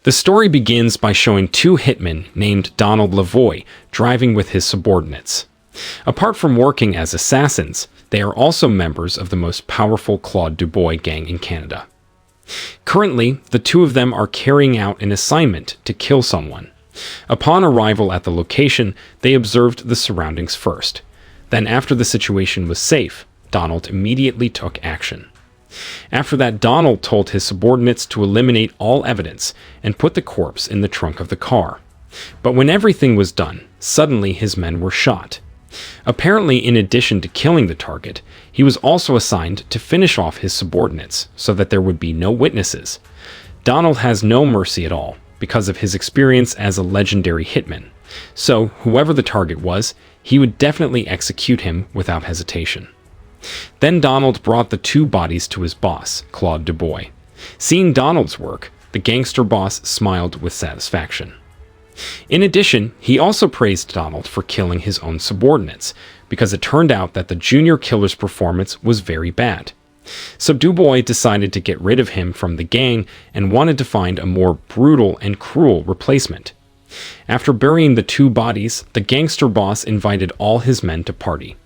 The story begins by showing two hitmen named Donald Lavoie driving with his subordinates. Apart from working as assassins, they are also members of the most powerful Claude Dubois gang in Canada. Currently, the two of them are carrying out an assignment to kill someone. Upon arrival at the location, they observed the surroundings first. Then, after the situation was safe, Donald immediately took action. After that, Donald told his subordinates to eliminate all evidence and put the corpse in the trunk of the car. But when everything was done, suddenly his men were shot. Apparently, in addition to killing the target, he was also assigned to finish off his subordinates so that there would be no witnesses. Donald has no mercy at all because of his experience as a legendary hitman. So, whoever the target was, he would definitely execute him without hesitation. Then Donald brought the two bodies to his boss, Claude Dubois. Seeing Donald's work, the gangster boss smiled with satisfaction. In addition, he also praised Donald for killing his own subordinates, because it turned out that the junior killer's performance was very bad. So Dubois decided to get rid of him from the gang and wanted to find a more brutal and cruel replacement. After burying the two bodies, the gangster boss invited all his men to party.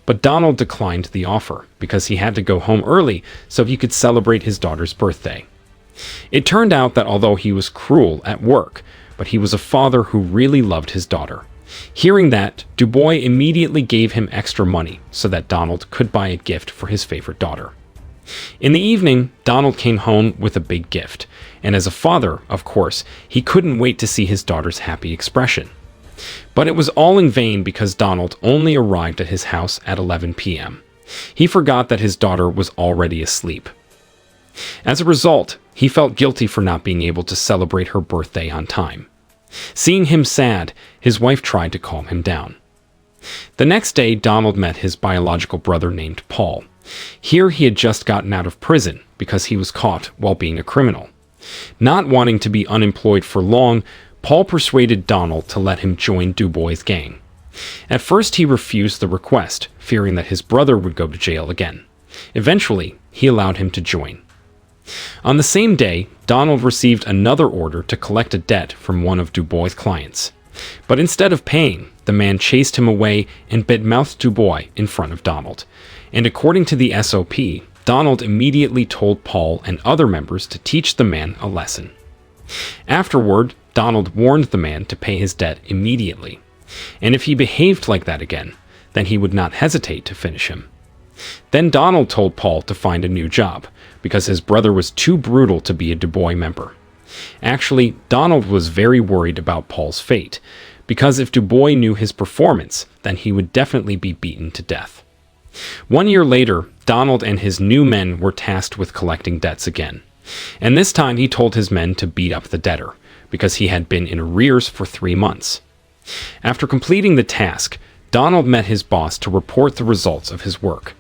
But Donald declined the offer because he had to go home early so he could celebrate his daughter's birthday. It turned out that although he was cruel at work, but he was a father who really loved his daughter. Hearing that, Dubois immediately gave him extra money so that Donald could buy a gift for his favorite daughter. In the evening, Donald came home with a big gift, and as a father, of course, he couldn't wait to see his daughter's happy expression. But it was all in vain because Donald only arrived at his house at 11 p.m. He forgot that his daughter was already asleep. As a result, he felt guilty for not being able to celebrate her birthday on time. Seeing him sad, his wife tried to calm him down. The next day, Donald met his biological brother named Paul. Here he had just gotten out of prison because he was caught while being a criminal. Not wanting to be unemployed for long, Paul persuaded Donald to let him join Dubois' gang. At first he refused the request, fearing that his brother would go to jail again. Eventually, he allowed him to join. On the same day, Donald received another order to collect a debt from one of Dubois' clients. But instead of paying, the man chased him away and bad-mouthed Dubois in front of Donald. And according to the SOP, Donald immediately told Paul and other members to teach the man a lesson. Afterward, Donald warned the man to pay his debt immediately, and if he behaved like that again, then he would not hesitate to finish him. Then Donald told Paul to find a new job, because his brother was too brutal to be a Dubois member. Actually, Donald was very worried about Paul's fate, because if Dubois knew his performance, then he would definitely be beaten to death. 1 year later, Donald and his new men were tasked with collecting debts again, and this time he told his men to beat up the debtor, because he had been in arrears for 3 months. After completing the task, Donald met his boss to report the results of his work.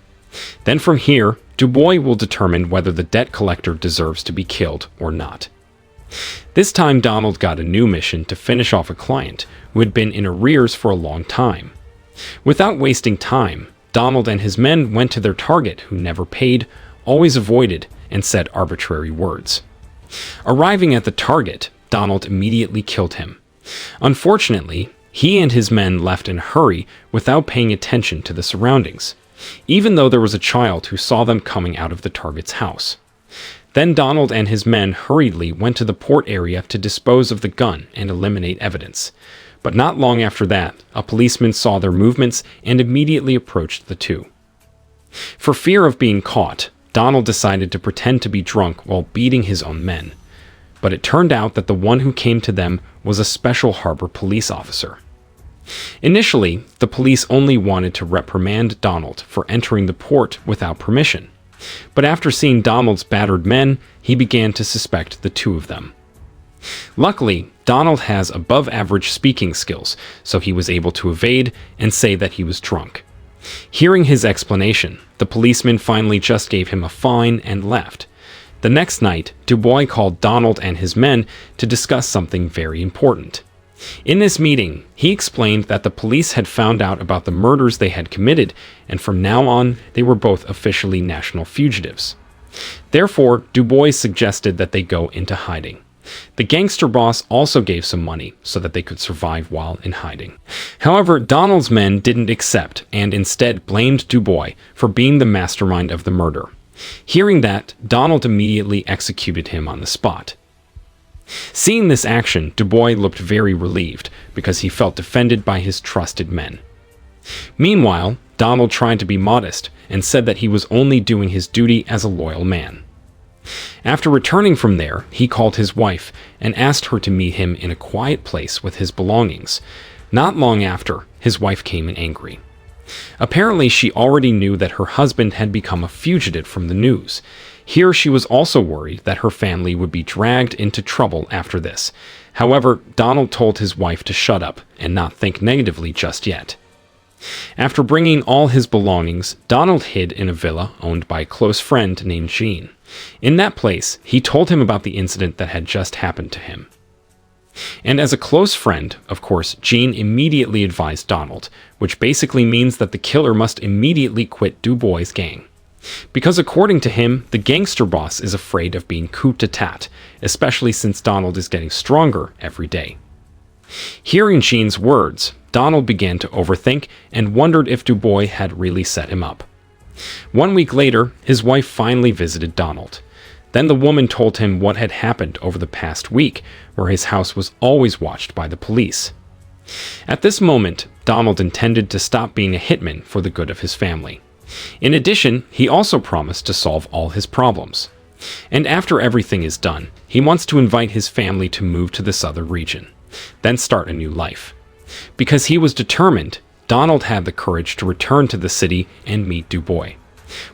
Then from here, Dubois will determine whether the debt collector deserves to be killed or not. This time Donald got a new mission to finish off a client who had been in arrears for a long time. Without wasting time, Donald and his men went to their target who never paid, always avoided, and said arbitrary words. Arriving at the target, Donald immediately killed him. Unfortunately, he and his men left in a hurry without paying attention to the surroundings, even though there was a child who saw them coming out of the target's house. Then Donald and his men hurriedly went to the port area to dispose of the gun and eliminate evidence. But not long after that, a policeman saw their movements and immediately approached the two. For fear of being caught, Donald decided to pretend to be drunk while beating his own men. But it turned out that the one who came to them was a special harbor police officer. Initially, the police only wanted to reprimand Donald for entering the port without permission. But after seeing Donald's battered men, he began to suspect the two of them. Luckily, Donald has above-average speaking skills, so he was able to evade and say that he was drunk. Hearing his explanation, the policeman finally just gave him a fine and left. The next night, Dubois called Donald and his men to discuss something very important. In this meeting, he explained that the police had found out about the murders they had committed, and from now on, they were both officially national fugitives. Therefore, Dubois suggested that they go into hiding. The gangster boss also gave some money so that they could survive while in hiding. However, Donald's men didn't accept and instead blamed Dubois for being the mastermind of the murder. Hearing that, Donald immediately executed him on the spot. Seeing this action, Dubois looked very relieved because he felt defended by his trusted men. Meanwhile, Donald tried to be modest and said that he was only doing his duty as a loyal man. After returning from there, he called his wife and asked her to meet him in a quiet place with his belongings. Not long after, his wife came in angry. Apparently, she already knew that her husband had become a fugitive from the news. Here, she was also worried that her family would be dragged into trouble after this. However, Donald told his wife to shut up and not think negatively just yet. After bringing all his belongings, Donald hid in a villa owned by a close friend named Jean. In that place, he told him about the incident that had just happened to him. And as a close friend, of course, Jean immediately advised Donald, which basically means that the killer must immediately quit Dubois' gang. Because according to him, the gangster boss is afraid of being coup d'etat, especially since Donald is getting stronger every day. Hearing Jean's words, Donald began to overthink and wondered if Dubois had really set him up. 1 week later, his wife finally visited Donald. Then the woman told him what had happened over the past week, where his house was always watched by the police. At this moment, Donald intended to stop being a hitman for the good of his family. In addition, he also promised to solve all his problems. And after everything is done, he wants to invite his family to move to this other region, then start a new life. Because he was determined, Donald had the courage to return to the city and meet Dubois.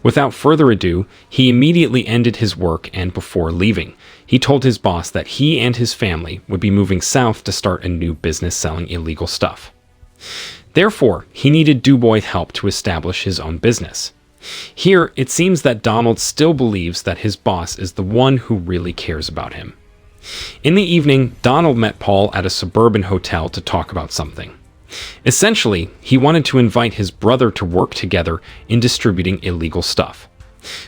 Without further ado, he immediately ended his work, and before leaving, he told his boss that he and his family would be moving south to start a new business selling illegal stuff. Therefore, he needed Dubois' help to establish his own business. Here, it seems that Donald still believes that his boss is the one who really cares about him. In the evening, Donald met Paul at a suburban hotel to talk about something. Essentially, he wanted to invite his brother to work together in distributing illegal stuff.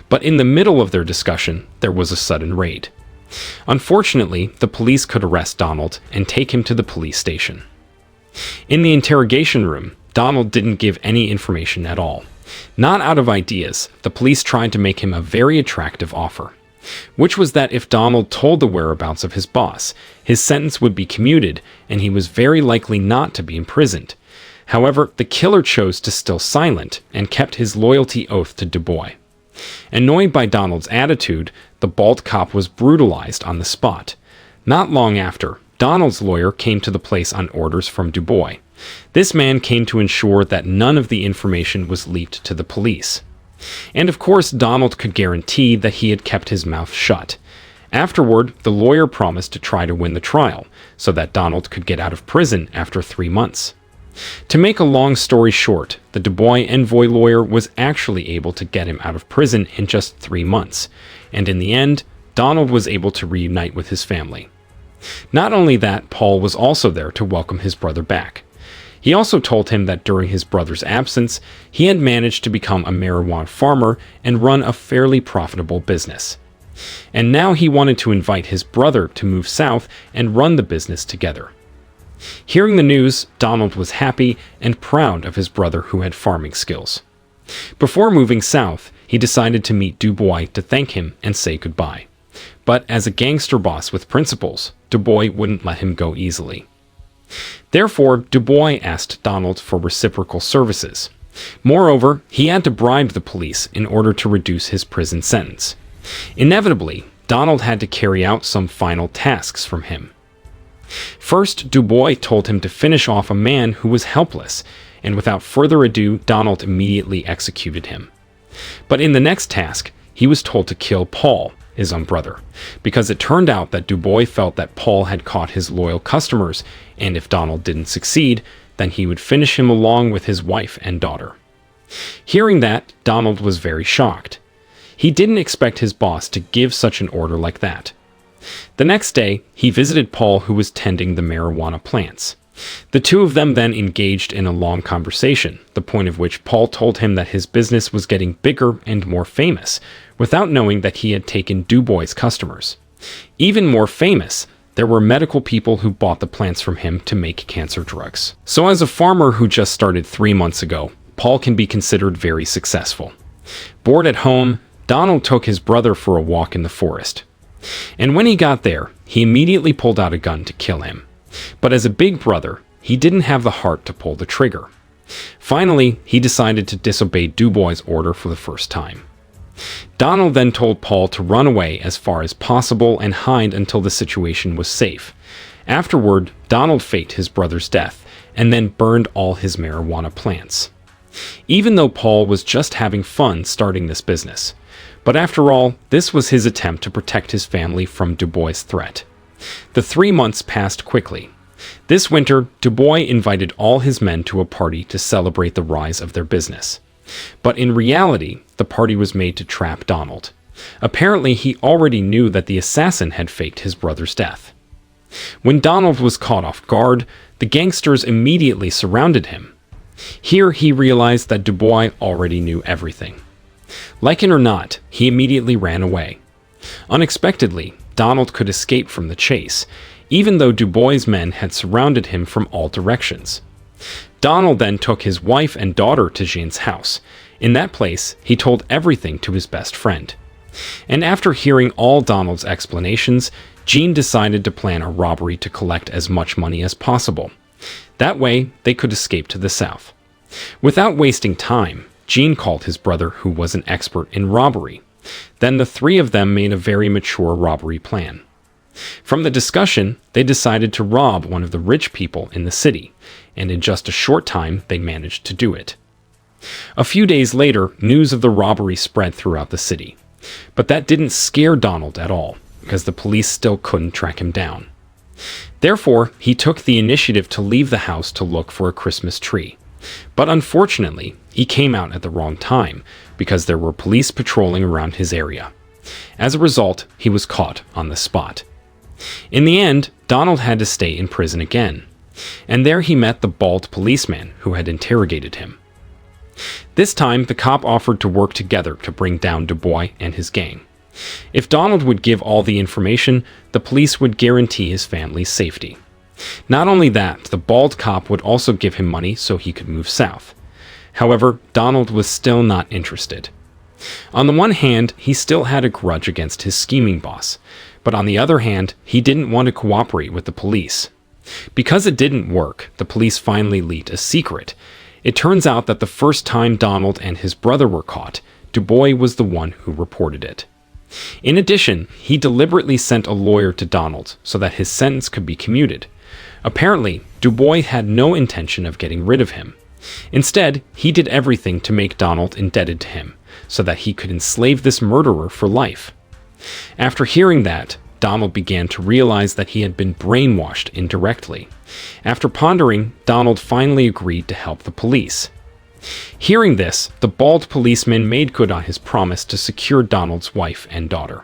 But in the middle of their discussion, there was a sudden raid. Unfortunately, the police could arrest Donald and take him to the police station. In the interrogation room, Donald didn't give any information at all. Not out of ideas, the police tried to make him a very attractive offer, which was that if Donald told the whereabouts of his boss, his sentence would be commuted and he was very likely not to be imprisoned. However, the killer chose to stay silent and kept his loyalty oath to Dubois. Annoyed by Donald's attitude, the bald cop was brutalized on the spot. Not long after, Donald's lawyer came to the place on orders from Dubois. This man came to ensure that none of the information was leaked to the police. And of course, Donald could guarantee that he had kept his mouth shut. Afterward, the lawyer promised to try to win the trial, so that Donald could get out of prison after 3 months. To make a long story short, the Dubois envoy lawyer was actually able to get him out of prison in just 3 months, and in the end, Donald was able to reunite with his family. Not only that, Paul was also there to welcome his brother back. He also told him that during his brother's absence, he had managed to become a marijuana farmer and run a fairly profitable business. And now he wanted to invite his brother to move south and run the business together. Hearing the news, Donald was happy and proud of his brother who had farming skills. Before moving south, he decided to meet Dubois to thank him and say goodbye. But as a gangster boss with principles, Dubois wouldn't let him go easily. Therefore, Dubois asked Donald for reciprocal services. Moreover, he had to bribe the police in order to reduce his prison sentence. Inevitably, Donald had to carry out some final tasks from him. First, Dubois told him to finish off a man who was helpless, and without further ado, Donald immediately executed him. But in the next task, he was told to kill Paul, his own brother, because it turned out that Dubois felt that Paul had caught his loyal customers, and if Donald didn't succeed, then he would finish him along with his wife and daughter. Hearing that, Donald was very shocked. He didn't expect his boss to give such an order like that. The next day, he visited Paul, who was tending the marijuana plants. The two of them then engaged in a long conversation, the point of which Paul told him that his business was getting bigger and more famous, without knowing that he had taken Dubois' customers. Even more famous, there were medical people who bought the plants from him to make cancer drugs. So as a farmer who just started 3 months ago, Paul can be considered very successful. Bored at home, Donald took his brother for a walk in the forest. And when he got there, he immediately pulled out a gun to kill him. But as a big brother, he didn't have the heart to pull the trigger. Finally, he decided to disobey Dubois' order for the first time. Donald then told Paul to run away as far as possible and hide until the situation was safe. Afterward, Donald faked his brother's death and then burned all his marijuana plants. Even though Paul was just having fun starting this business. But after all, this was his attempt to protect his family from Dubois' threat. The 3 months passed quickly. This winter, Dubois invited all his men to a party to celebrate the rise of their business. But in reality, the party was made to trap Donald. Apparently, he already knew that the assassin had faked his brother's death. When Donald was caught off guard, the gangsters immediately surrounded him. Here he realized that Dubois already knew everything. Like it or not, he immediately ran away. Unexpectedly, Donald could escape from the chase, even though Dubois' men had surrounded him from all directions. Donald then took his wife and daughter to Jean's house. In that place, he told everything to his best friend. And after hearing all Donald's explanations, Jean decided to plan a robbery to collect as much money as possible. That way, they could escape to the south. Without wasting time, Jean called his brother, who was an expert in robbery. Then the three of them made a very mature robbery plan. From the discussion, they decided to rob one of the rich people in the city, and in just a short time, they managed to do it. A few days later, news of the robbery spread throughout the city. But that didn't scare Donald at all, because the police still couldn't track him down. Therefore, he took the initiative to leave the house to look for a Christmas tree. But unfortunately, he came out at the wrong time, because there were police patrolling around his area. As a result, he was caught on the spot. In the end, Donald had to stay in prison again, and there he met the bald policeman who had interrogated him. This time, the cop offered to work together to bring down Dubois and his gang. If Donald would give all the information, the police would guarantee his family's safety. Not only that, the bald cop would also give him money so he could move south. However, Donald was still not interested. On the one hand, he still had a grudge against his scheming boss, but on the other hand, he didn't want to cooperate with the police. Because it didn't work, the police finally leaked a secret. It turns out that the first time Donald and his brother were caught, Dubois was the one who reported it. In addition, he deliberately sent a lawyer to Donald so that his sentence could be commuted. Apparently, Dubois had no intention of getting rid of him. Instead, he did everything to make Donald indebted to him, so that he could enslave this murderer for life. After hearing that, Donald began to realize that he had been brainwashed indirectly. After pondering, Donald finally agreed to help the police. Hearing this, the bald policeman made good on his promise to secure Donald's wife and daughter.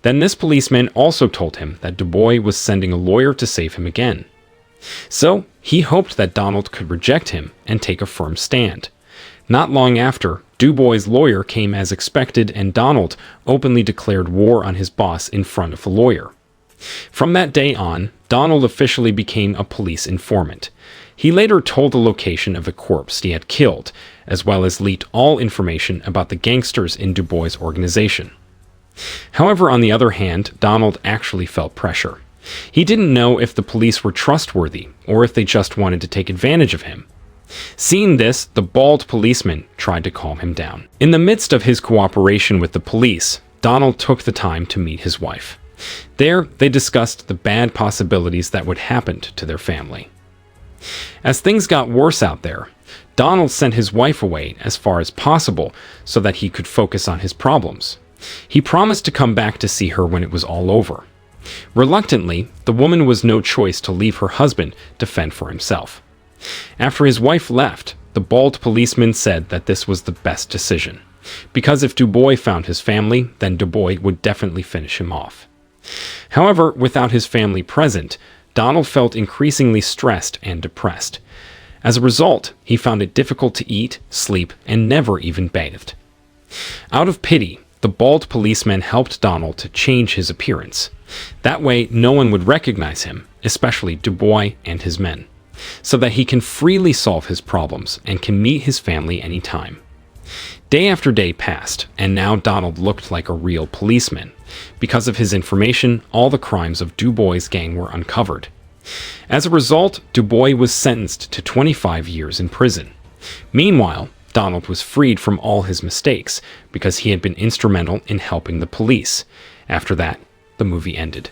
Then this policeman also told him that Dubois was sending a lawyer to save him again. So, he hoped that Donald could reject him and take a firm stand. Not long after, Dubois' lawyer came as expected, and Donald openly declared war on his boss in front of the lawyer. From that day on, Donald officially became a police informant. He later told the location of a corpse he had killed, as well as leaked all information about the gangsters in Dubois' organization. However, on the other hand, Donald actually felt pressure. He didn't know if the police were trustworthy, or if they just wanted to take advantage of him. Seeing this, the bald policeman tried to calm him down. In the midst of his cooperation with the police, Donald took the time to meet his wife. There, they discussed the bad possibilities that would happen to their family. As things got worse out there, Donald sent his wife away as far as possible so that he could focus on his problems. He promised to come back to see her when it was all over. Reluctantly, the woman was no choice to leave her husband to fend for himself. After his wife left, the bald policeman said that this was the best decision, because if Dubois found his family, then Dubois would definitely finish him off. However, without his family present, Donald felt increasingly stressed and depressed. As a result, he found it difficult to eat, sleep, and never even bathed. Out of pity, The bald policeman helped Donald to change his appearance. That way, no one would recognize him, especially Dubois and his men, so that he can freely solve his problems and can meet his family anytime. Day after day passed, and now Donald looked like a real policeman. Because of his information, all the crimes of Dubois' gang were uncovered. As a result, Dubois was sentenced to 25 years in prison. Meanwhile, Donald was freed from all his mistakes because he had been instrumental in helping the police. After that, the movie ended.